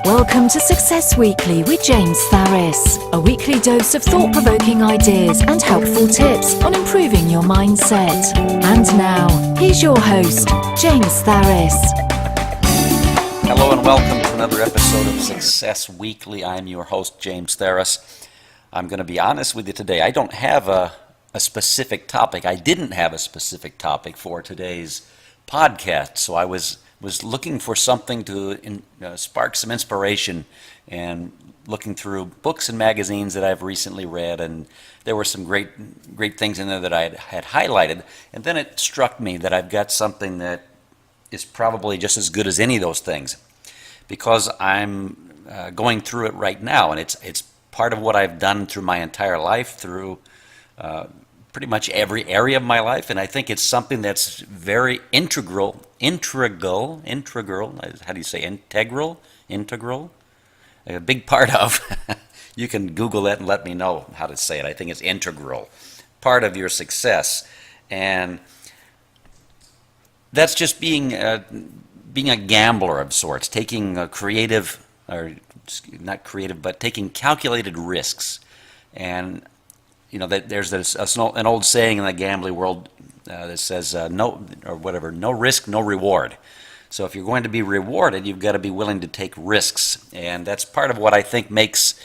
Welcome to Success Weekly with James Tharris, a weekly dose of thought-provoking ideas and helpful tips on improving your mindset. And now, here's your host, James Tharris. Hello and welcome to another episode of Success Weekly. I'm your host, James Tharris. I'm going to be honest with you today. I don't have a specific topic. I didn't have a specific topic for today's podcast, so I was looking for something to spark some inspiration and looking through books and magazines that I've recently read, and there were some great things in there that I had highlighted, and then it struck me that I've got something that is probably just as good as any of those things, because I'm going through it right now, and it's part of what I've done through my entire life, through pretty much every area of my life, and I think it's something that's very integral, how do you say, integral, a big part of, you can Google that and let me know how to say it. I think it's integral, part of your success, and that's just being a gambler of sorts, taking taking calculated risks. And that there's an old saying in the gambling world that says no risk, no reward. So if you're going to be rewarded, you've got to be willing to take risks, and that's part of what I think makes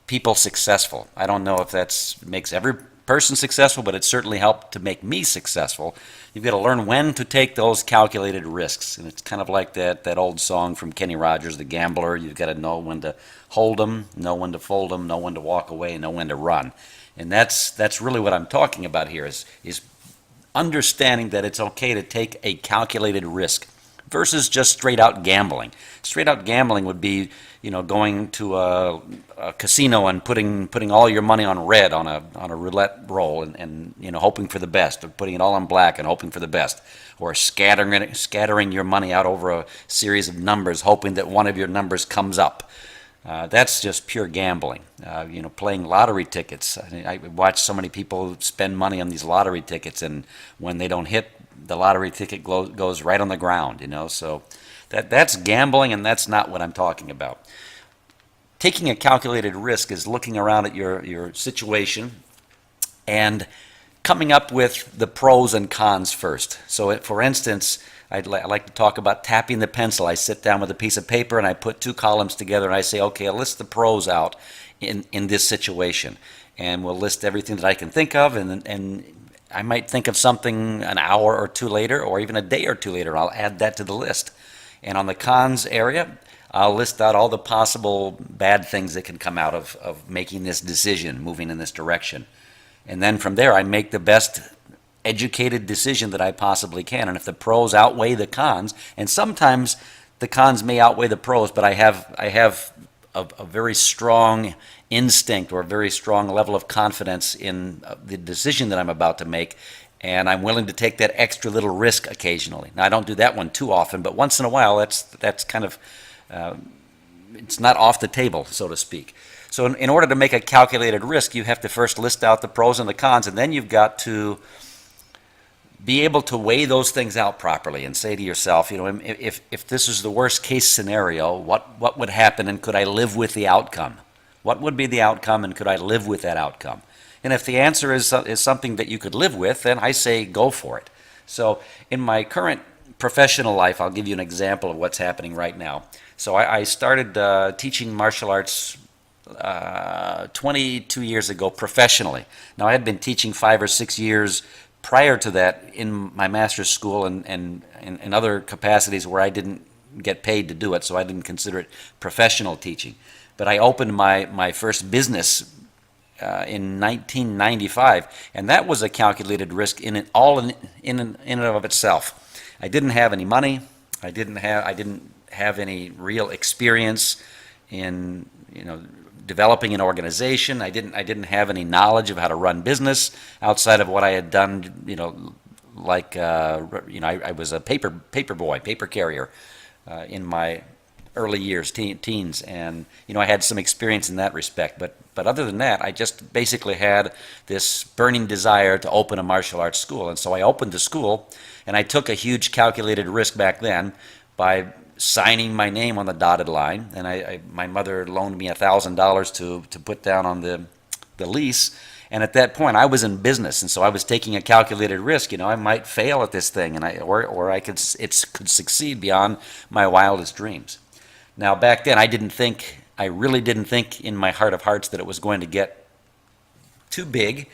people successful. I don't know if that makes every person successful, but it certainly helped to make me successful. You've got to learn when to take those calculated risks, and it's kind of like that old song from Kenny Rogers, The Gambler. You've got to know when to hold 'em, know when to fold 'em, know when to walk away, know when to run. And that's really what I'm talking about here is understanding that it's okay to take a calculated risk versus just straight out gambling. Straight out gambling would be, going to a casino and putting all your money on red on a roulette roll and hoping for the best, or putting it all on black and hoping for the best, or scattering your money out over a series of numbers, hoping that one of your numbers comes up. That's just pure gambling. Playing lottery tickets. I watch so many people spend money on these lottery tickets, and when they don't hit, the lottery ticket goes right on the ground. So that's gambling, and that's not what I'm talking about. Taking a calculated risk is looking around at your situation and coming up with the pros and cons first. So, for instance, I like to talk about tapping the pencil. I sit down with a piece of paper and I put two columns together and I say, okay, I'll list the pros out in this situation. And we'll list everything that I can think of, and I might think of something an hour or two later, or even a day or two later. I'll add that to the list. And on the cons area, I'll list out all the possible bad things that can come out of making this decision, moving in this direction. And then from there, I make the best educated decision that I possibly can. And if the pros outweigh the cons, and sometimes the cons may outweigh the pros, but I have a very strong instinct or a very strong level of confidence in the decision that I'm about to make, and I'm willing to take that extra little risk occasionally. Now, I don't do that one too often, but once in a while, that's kind of, it's not off the table, so to speak. So in order to make a calculated risk, you have to first list out the pros and the cons, and then you've got to be able to weigh those things out properly and say to yourself, if this is the worst case scenario, what would happen, and could I live with the outcome? What would be the outcome, and could I live with that outcome? And if the answer is something that you could live with, then I say go for it. So in my current professional life, I'll give you an example of what's happening right now. So I started teaching martial arts 22 years ago professionally. Now, I had been teaching 5 or 6 years prior to that in my master's school and in other capacities where I didn't get paid to do it, so I didn't consider it professional teaching. But I opened my first business in 1995, and that was a calculated risk in and of itself. I didn't have any money. I didn't have any real experience in developing an organization. I didn't have any knowledge of how to run business outside of what I had done. I was a paper boy, paper carrier in my early years, teens, and I had some experience in that respect. But other than that, I just basically had this burning desire to open a martial arts school, and so I opened the school, and I took a huge calculated risk back then by signing my name on the dotted line, and my mother loaned me $1,000 to put down on the lease. And at that point, I was in business, and so I was taking a calculated risk. I might fail at this thing, and or I could succeed beyond my wildest dreams. Now, back then, I really didn't think in my heart of hearts that it was going to get too big,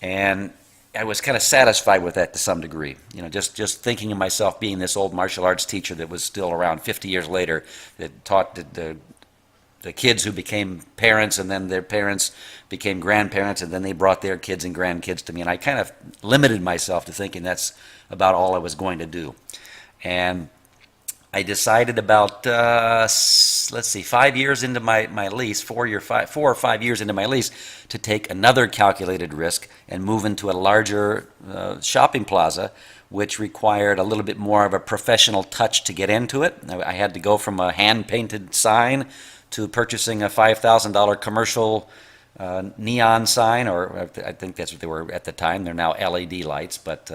and I was kind of satisfied with that to some degree. Just thinking of myself being this old martial arts teacher that was still around 50 years later, that taught the kids who became parents, and then their parents became grandparents, and then they brought their kids and grandkids to me. And I kind of limited myself to thinking that's about all I was going to do. And I decided about, 5 years into my lease, 4 or 5 years into my lease, to take another calculated risk and move into a larger shopping plaza, which required a little bit more of a professional touch to get into it. I had to go from a hand-painted sign to purchasing a $5,000 commercial neon sign, or I think that's what they were at the time. They're now LED lights, but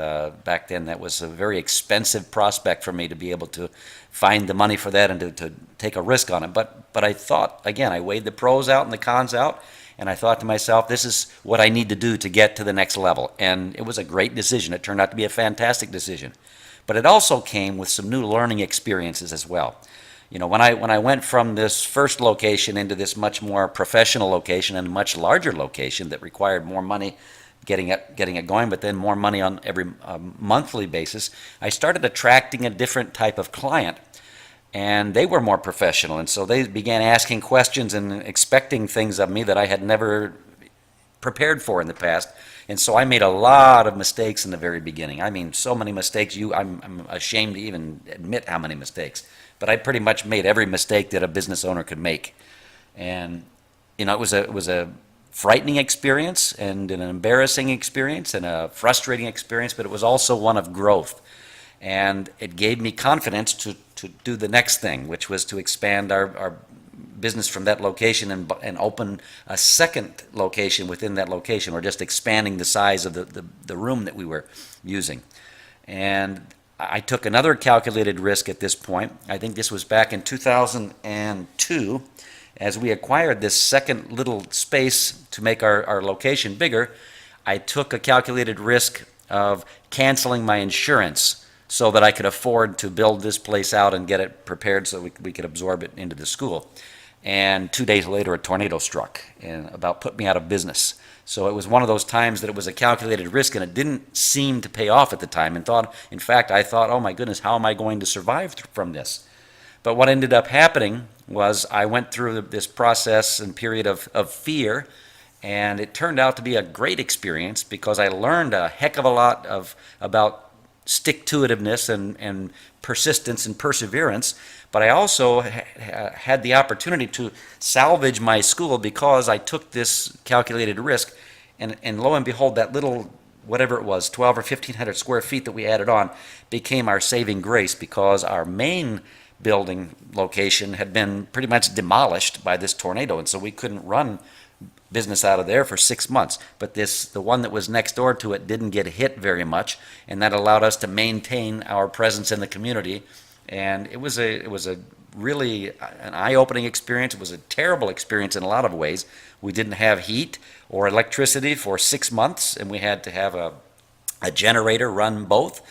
back then that was a very expensive prospect for me to be able to find the money for that and to take a risk on it. But I thought, again, I weighed the pros out and the cons out, and I thought to myself, this is what I need to do to get to the next level. And it was a great decision. It turned out to be a fantastic decision. But it also came with some new learning experiences as well. When I went from this first location into this much more professional location and a much larger location that required more money getting it going, but then more money on every monthly basis, I started attracting a different type of client, and they were more professional, and so they began asking questions and expecting things of me that I had never prepared for in the past. And so I made a lot of mistakes in the very beginning. I mean, so many mistakes, I'm ashamed to even admit how many mistakes. But I pretty much made every mistake that a business owner could make. And, it was a frightening experience and an embarrassing experience and a frustrating experience, but it was also one of growth. And it gave me confidence to do the next thing, which was to expand our business from that location and open a second location within that location, or just expanding the size of the room that we were using. And I took another calculated risk at this point. I think this was back in 2002. As we acquired this second little space to make our location bigger, I took a calculated risk of canceling my insurance so that I could afford to build this place out and get it prepared so we could absorb it into the school. And 2 days later, a tornado struck and about put me out of business. So it was one of those times that it was a calculated risk, and it didn't seem to pay off at the time. In fact, I thought, oh my goodness, how am I going to survive from this? But what ended up happening was I went through this process and period of fear, and it turned out to be a great experience because I learned a heck of a lot about stick-to-itiveness and persistence and perseverance. But I also had the opportunity to salvage my school because I took this calculated risk, and lo and behold, that little, whatever it was, 12 or 1,500 square feet that we added on became our saving grace, because our main building location had been pretty much demolished by this tornado, and so we couldn't run business out of there for 6 months. But the one that was next door to it didn't get hit very much, and that allowed us to maintain our presence in the community. And it was a really an eye-opening experience. It was a terrible experience in a lot of ways. We didn't have heat or electricity for 6 months, and we had to have a generator run both,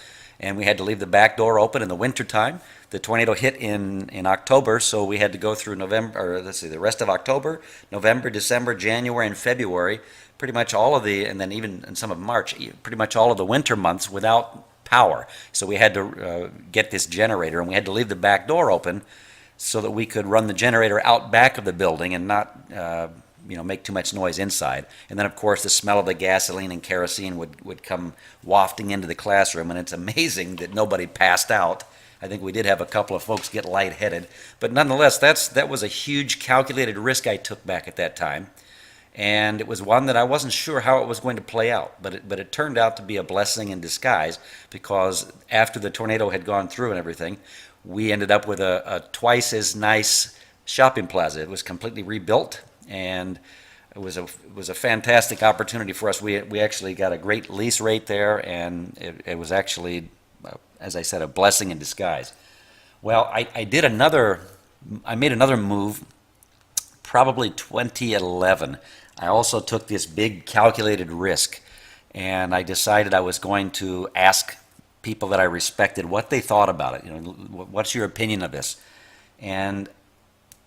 and we had to leave the back door open in the wintertime. The tornado hit in October, so we had to go through the rest of October, November, December, January, and February, pretty much all of and then even in some of March, pretty much all of the winter months without power. So we had to get this generator, and we had to leave the back door open so that we could run the generator out back of the building and not make too much noise inside. And then, of course, the smell of the gasoline and kerosene would come wafting into the classroom, and it's amazing that nobody passed out. I think we did have a couple of folks get lightheaded, but nonetheless, that was a huge calculated risk I took back at that time. And it was one that I wasn't sure how it was going to play out, but it turned out to be a blessing in disguise, because after the tornado had gone through and everything, we ended up with a twice as nice shopping plaza. It was completely rebuilt, and it was a fantastic opportunity for us. We actually got a great lease rate there, and it was actually, as I said, a blessing in disguise. Well, I made another move probably 2011. I also took this big calculated risk, and I decided I was going to ask people that I respected what they thought about it. What's your opinion of this? And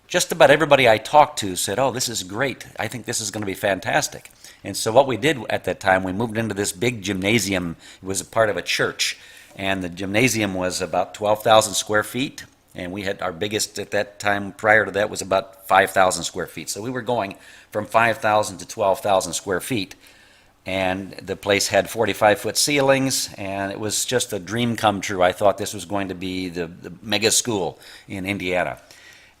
just about everybody I talked to said, "Oh, this is great. I think this is going to be fantastic." And so what we did at that time, we moved into this big gymnasium. It was a part of a church, and the gymnasium was about 12,000 square feet. And we had our biggest at that time prior to that was about 5,000 square feet. So we were going from 5,000 to 12,000 square feet. And the place had 45-foot ceilings, and it was just a dream come true. I thought this was going to be the mega school in Indiana.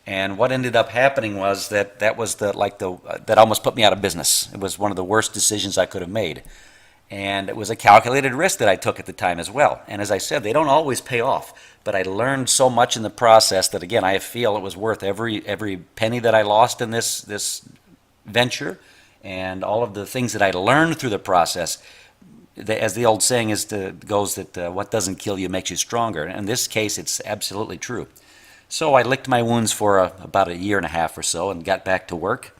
And what ended up happening was that was that almost put me out of business. It was one of the worst decisions I could have made. And it was a calculated risk that I took at the time as well. And as I said, they don't always pay off. But I learned so much in the process that, again, I feel it was worth every penny that I lost in this venture, and all of the things that I learned through the process. As the old saying goes, that what doesn't kill you makes you stronger. And in this case, it's absolutely true. So I licked my wounds for about a year and a half or so and got back to work.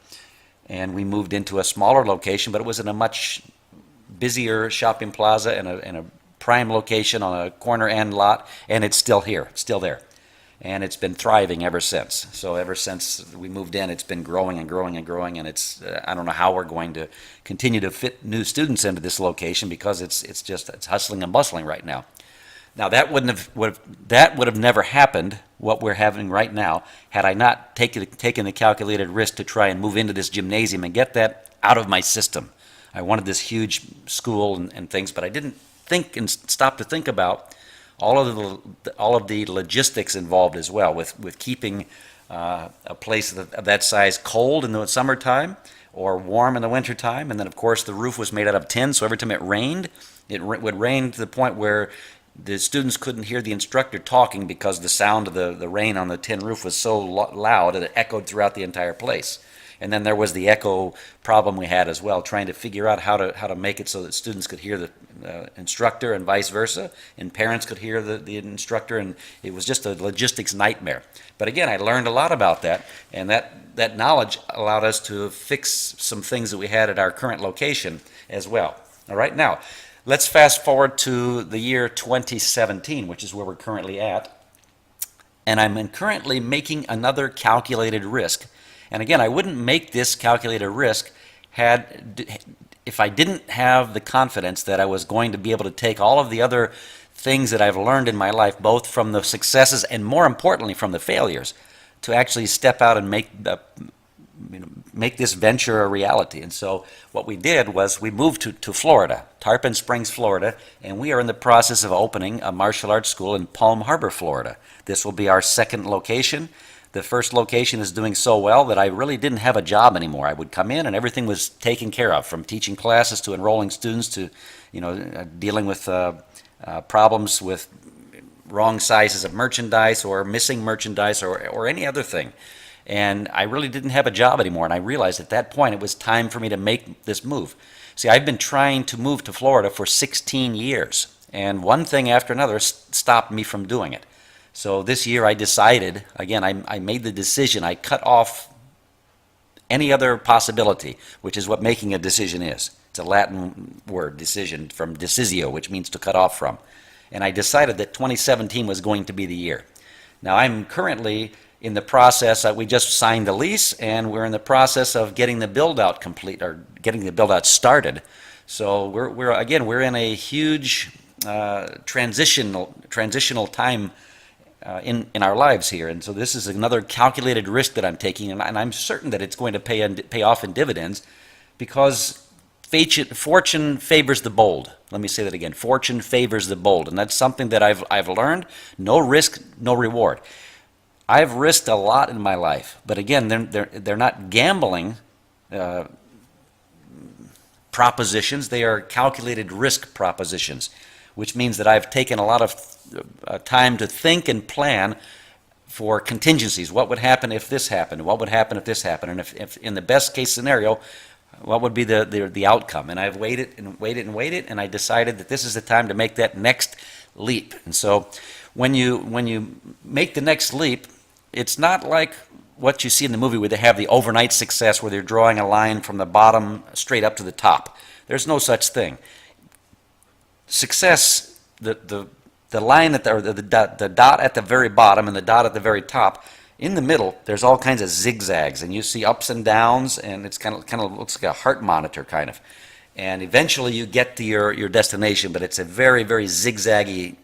And we moved into a smaller location, but it was in a much busier shopping plaza and a prime location on a corner end lot, and it's still here, still there. And it's been thriving ever since. So ever since we moved in, it's been growing and growing and growing, and it's I don't know how we're going to continue to fit new students into this location, because it's hustling and bustling right now. Now that would have never happened, what we're having right now, had I not taken the calculated risk to try and move into this gymnasium and get that out of my system. I wanted this huge school and things, but I didn't think and stop to think about all of the logistics involved as well, with keeping a place of that size cold in the summertime or warm in the wintertime. And then, of course, the roof was made out of tin, so every time it rained, it would rain to the point where the students couldn't hear the instructor talking, because the sound of the rain on the tin roof was so loud that it echoed throughout the entire place. And then there was the echo problem we had as well, trying to figure out how to make it so that students could hear the instructor and vice versa, and parents could hear the instructor, and it was just a logistics nightmare. But again, I learned a lot about that, and that knowledge allowed us to fix some things that we had at our current location as well. All right, now, let's fast forward to the year 2017, which is where we're currently at. And I'm currently making another calculated risk. And again, I wouldn't make this calculated risk if I didn't have the confidence that I was going to be able to take all of the other things that I've learned in my life, both from the successes and, more importantly, from the failures, to actually step out and make this venture a reality. And so what we did was we moved to Florida, Tarpon Springs, Florida, and we are in the process of opening a martial arts school in Palm Harbor, Florida. This will be our second location. The first location is doing so well that I really didn't have a job anymore. I would come in and everything was taken care of, from teaching classes to enrolling students to, dealing with problems with wrong sizes of merchandise or missing merchandise or any other thing. And I really didn't have a job anymore. And I realized at that point it was time for me to make this move. See, I've been trying to move to Florida for 16 years, and one thing after another stopped me from doing it. So this year I decided, again, I made the decision, I cut off any other possibility, which is what making a decision is. It's a Latin word, decision, from decisio, which means to cut off from. And I decided that 2017 was going to be the year. Now I'm currently in the process, we just signed the lease, and we're in the process of getting the build-out complete, or getting the build-out started. So we're in a huge transitional time in our lives here, and so this is another calculated risk that I'm taking, and I'm certain that it's going to pay off in dividends, because fortune favors the bold. Let me say that again: fortune favors the bold, and that's something that I've learned. No risk, no reward. I've risked a lot in my life, but again, they're not gambling propositions. They are calculated risk propositions, which means that I've taken a lot of time to think and plan for contingencies. What would happen if this happened? What would happen if this happened? And if in the best case scenario, what would be the outcome? And I've waited and waited and waited, and I decided that this is the time to make that next leap. And so when you make the next leap, it's not like what you see in the movie where they have the overnight success where they're drawing a line from the bottom straight up to the top. There's no such thing. Success, the line at the dot at the very bottom and the dot at the very top, in the middle, there's all kinds of zigzags, and you see ups and downs, and it's kind of looks like a heart monitor kind of. And eventually you get to your destination, but it's a very, very zigzaggy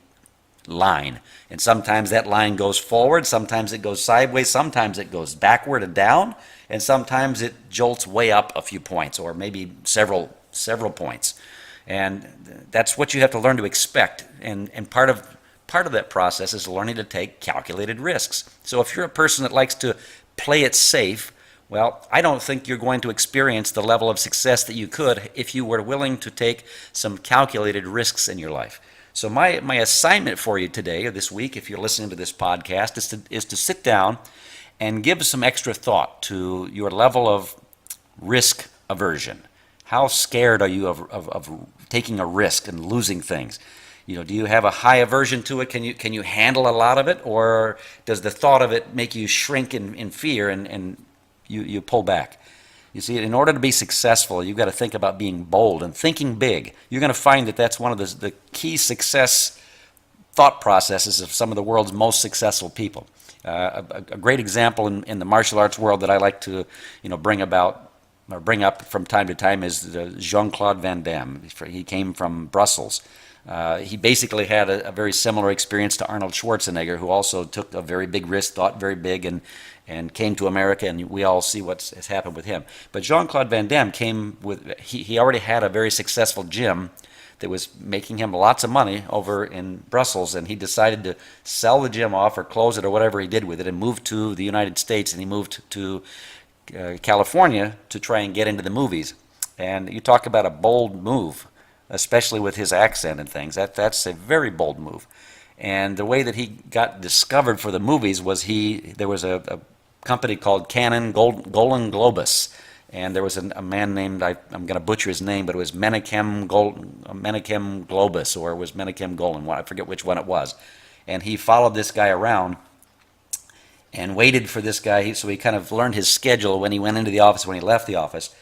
line. And sometimes that line goes forward, sometimes it goes sideways, sometimes it goes backward and down, and sometimes it jolts way up a few points, or maybe several points. And that's what you have to learn to expect. And part of that process is learning to take calculated risks. So if you're a person that likes to play it safe, well, I don't think you're going to experience the level of success that you could if you were willing to take some calculated risks in your life. So my assignment for you today, or this week, if you're listening to this podcast, is to sit down and give some extra thought to your level of risk aversion. How scared are you of taking a risk and losing things? Do you have a high aversion to it? Can you handle a lot of it, or does the thought of it make you shrink in fear and you pull back? You see, in order to be successful, you've got to think about being bold and thinking big. You're going to find that that's one of the key success thought processes of some of the world's most successful people. A great example in the martial arts world that I like to bring up from time to time is Jean-Claude Van Damme. He came from Brussels. He basically had a very similar experience to Arnold Schwarzenegger, who also took a very big risk, thought very big, and came to America, and we all see what has happened with him. But Jean-Claude Van Damme he already had a very successful gym that was making him lots of money over in Brussels, and he decided to sell the gym off or close it or whatever he did with it and moved to the United States, and he moved to California to try and get into the movies. And you talk about a bold move, especially with his accent and things. That's a very bold move. And the way that he got discovered for the movies was there was a company called Canon Golan Globus, and there was a man named, I'm going to butcher his name, but it was Menachem Globus, or it was Menachem Golan, I forget which one it was. And he followed this guy around and waited for this guy, so he kind of learned his schedule when he went into the office, when he left the office.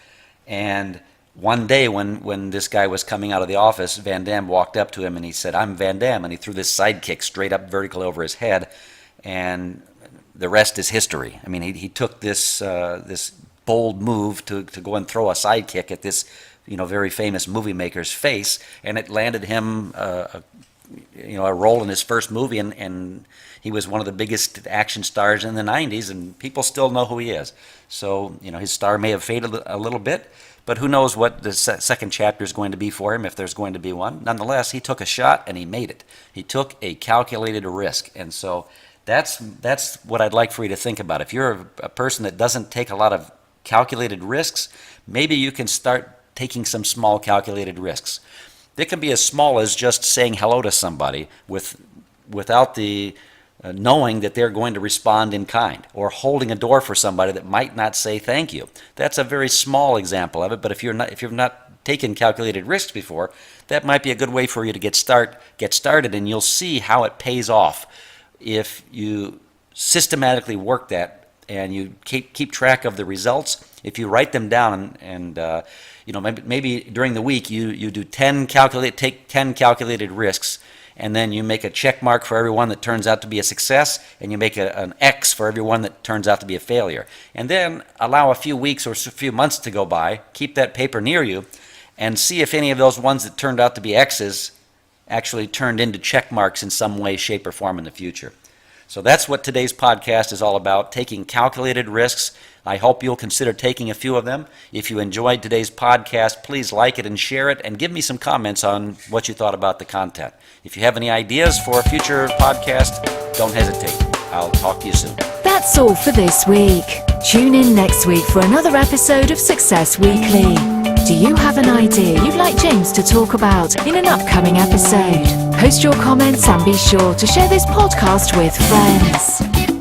And one day when this guy was coming out of the office, Van Damme walked up to him and he said, "I'm Van Damme," and he threw this side kick straight up vertically over his head, and the rest is history. I mean, he took this bold move to go and throw a side kick at this very famous movie maker's face, and it landed him a role in his first movie, and he was one of the biggest action stars in the 90s, and people still know who he is. So his star may have faded a little bit, but who knows what the second chapter is going to be for him, if there's going to be one. Nonetheless, he took a shot and he made it. He took a calculated risk. And so that's what I'd like for you to think about. If you're a person that doesn't take a lot of calculated risks, maybe you can start taking some small calculated risks. They can be as small as just saying hello to somebody without the knowing that they're going to respond in kind, or holding a door for somebody that might not say thank you. That's a very small example of it, but if you've not taken calculated risks before, that might be a good way for you to get started, and you'll see how it pays off if you systematically work that and you keep track of the results. If you write them down and maybe during the week you do 10 calculated risks, and then you make a check mark for every one that turns out to be a success, and you make an X for every one that turns out to be a failure. And then allow a few weeks or a few months to go by, keep that paper near you, and see if any of those ones that turned out to be X's actually turned into check marks in some way, shape, or form in the future. So that's what today's podcast is all about, taking calculated risks. I hope you'll consider taking a few of them. If you enjoyed today's podcast, please like it and share it, and give me some comments on what you thought about the content. If you have any ideas for a future podcast, don't hesitate. I'll talk to you soon. That's all for this week. Tune in next week for another episode of Success Weekly. Do you have an idea you'd like James to talk about in an upcoming episode? Post your comments and be sure to share this podcast with friends.